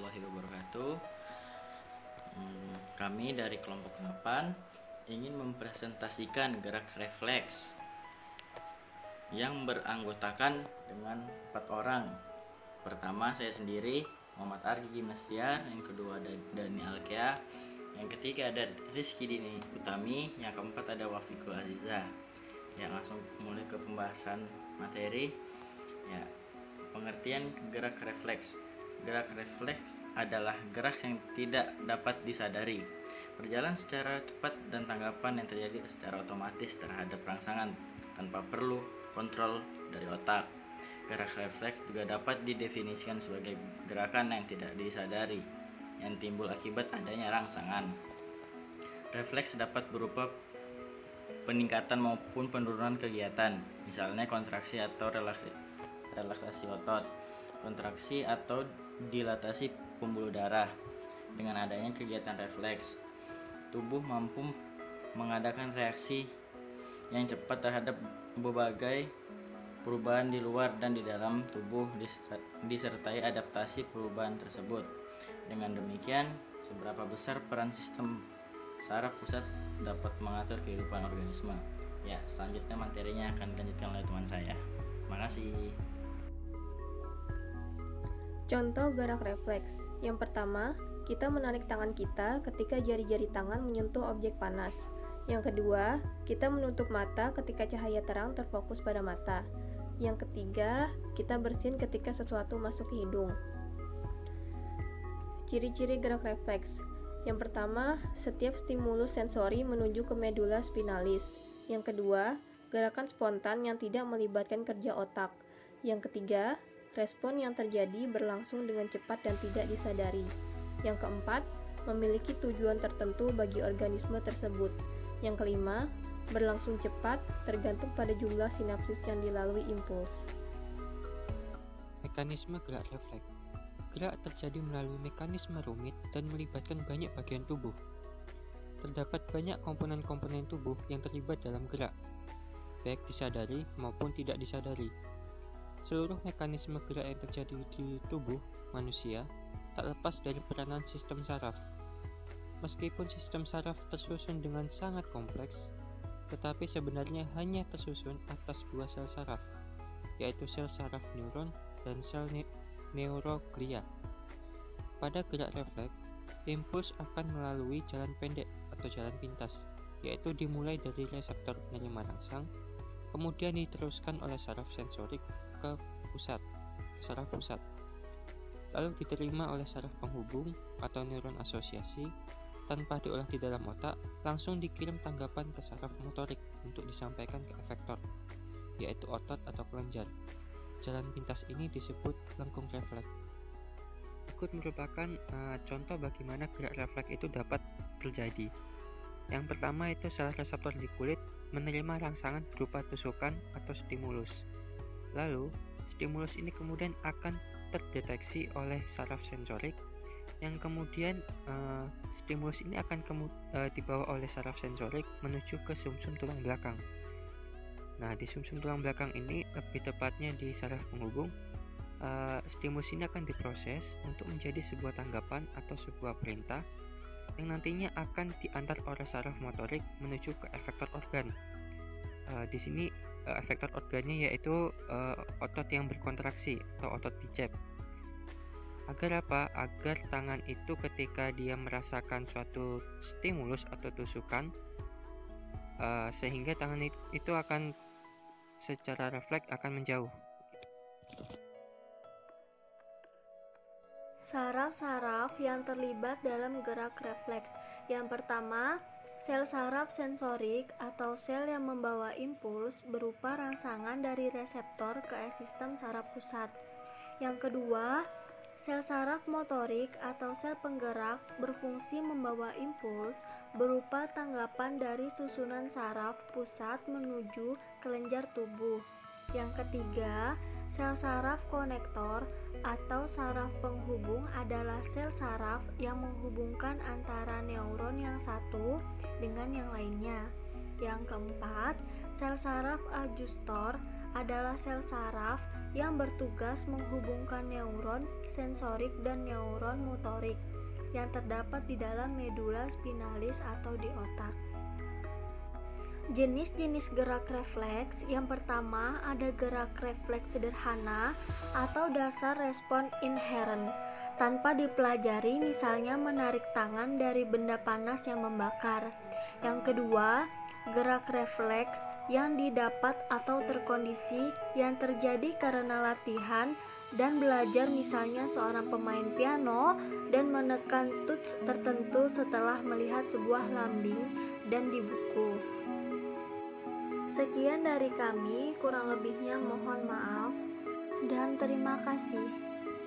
warahmatullahi wabarakatuh. Kami dari kelompok 8 ingin mempresentasikan gerak refleks yang beranggotakan dengan 4 orang. Pertama saya sendiri, Muhammad Argi Gimnastiar. Yang kedua ada Dani Alkea. Yang ketiga ada Rizky Dini Utami. Yang keempat ada Wafiqul Aziza. Ya, langsung mulai ke pembahasan materi. Ya, pengertian gerak refleks. Gerak refleks adalah gerak yang tidak dapat disadari, berjalan secara cepat dan tanggapan yang terjadi secara otomatis terhadap rangsangan tanpa perlu kontrol dari otak. Gerak refleks juga dapat didefinisikan sebagai gerakan yang tidak disadari yang timbul akibat adanya rangsangan. Refleks dapat berupa peningkatan maupun penurunan kegiatan, misalnya kontraksi atau relaksasi otot, kontraksi atau dilatasi pembuluh darah. Dengan adanya kegiatan refleks, tubuh mampu mengadakan reaksi yang cepat terhadap berbagai perubahan di luar dan di dalam tubuh, disertai adaptasi perubahan tersebut. Dengan demikian, seberapa besar peran sistem saraf pusat dapat mengatur kehidupan organisme. Ya, selanjutnya materinya akan dilanjutkan oleh teman saya. Terima kasih. Contoh gerak refleks. Yang pertama, kita menarik tangan kita ketika jari-jari tangan menyentuh objek panas. Yang kedua, kita menutup mata ketika cahaya terang terfokus pada mata. Yang ketiga, kita bersin ketika sesuatu masuk ke hidung. Ciri-ciri gerak refleks. Yang pertama, setiap stimulus sensori menuju ke medula spinalis. Yang kedua, gerakan spontan yang tidak melibatkan kerja otak. Yang ketiga, respon yang terjadi berlangsung dengan cepat dan tidak disadari. Yang keempat, memiliki tujuan tertentu bagi organisme tersebut. Yang kelima, berlangsung cepat tergantung pada jumlah sinapsis yang dilalui impuls. Mekanisme gerak refleks. Gerak terjadi melalui mekanisme rumit dan melibatkan banyak bagian tubuh. Terdapat banyak komponen-komponen tubuh yang terlibat dalam gerak, baik disadari maupun tidak disadari. Seluruh mekanisme gerak yang terjadi di tubuh manusia tak lepas dari peranan sistem saraf. Meskipun sistem saraf tersusun dengan sangat kompleks, tetapi sebenarnya hanya tersusun atas 2 sel saraf, yaitu sel saraf neuron dan sel neuroglia. Pada gerak refleks, impuls akan melalui jalan pendek atau jalan pintas, yaitu dimulai dari reseptor penerima rangsang, kemudian diteruskan oleh saraf sensorik ke saraf pusat, lalu diterima oleh saraf penghubung atau neuron asosiasi. Tanpa diolah di dalam otak, langsung dikirim tanggapan ke saraf motorik untuk disampaikan ke efektor, yaitu otot atau kelenjar. Jalan pintas ini disebut lengkung refleks. Berikut merupakan contoh bagaimana gerak refleks itu dapat terjadi. Yang pertama itu sel reseptor di kulit menerima rangsangan berupa tusukan atau stimulus. Lalu, stimulus ini kemudian akan terdeteksi oleh saraf sensorik, yang kemudian stimulus ini akan dibawa oleh saraf sensorik menuju ke sumsum tulang belakang. Nah, di sumsum tulang belakang ini, lebih tepatnya di saraf penghubung, stimulus ini akan diproses untuk menjadi sebuah tanggapan atau sebuah perintah yang nantinya akan diantar oleh saraf motorik menuju ke efektor organ. Di sini efektor organnya yaitu otot yang berkontraksi atau otot bicep. Agar apa? Agar tangan itu ketika dia merasakan suatu stimulus atau tusukan, sehingga tangan itu akan secara refleks akan menjauh. Saraf-saraf yang terlibat dalam gerak refleks. Yang pertama, sel saraf sensorik atau sel yang membawa impuls berupa rangsangan dari reseptor ke sistem saraf pusat. Yang kedua, sel saraf motorik atau sel penggerak berfungsi membawa impuls berupa tanggapan dari susunan saraf pusat menuju kelenjar tubuh. Yang ketiga, sel saraf konektor atau saraf penghubung adalah sel saraf yang menghubungkan antara neuron yang satu dengan yang lainnya. Yang keempat, sel saraf adjustor adalah sel saraf yang bertugas menghubungkan neuron sensorik dan neuron motorik yang terdapat di dalam medula spinalis atau di otak. Jenis-jenis gerak refleks, yang pertama ada gerak refleks sederhana atau dasar respon inherent tanpa dipelajari, misalnya menarik tangan dari benda panas yang membakar. Yang kedua, gerak refleks yang didapat atau terkondisi yang terjadi karena latihan dan belajar, misalnya seorang pemain piano dan menekan tuts tertentu setelah melihat sebuah lambing dan di buku. Sekian dari kami, kurang lebihnya mohon maaf dan terima kasih.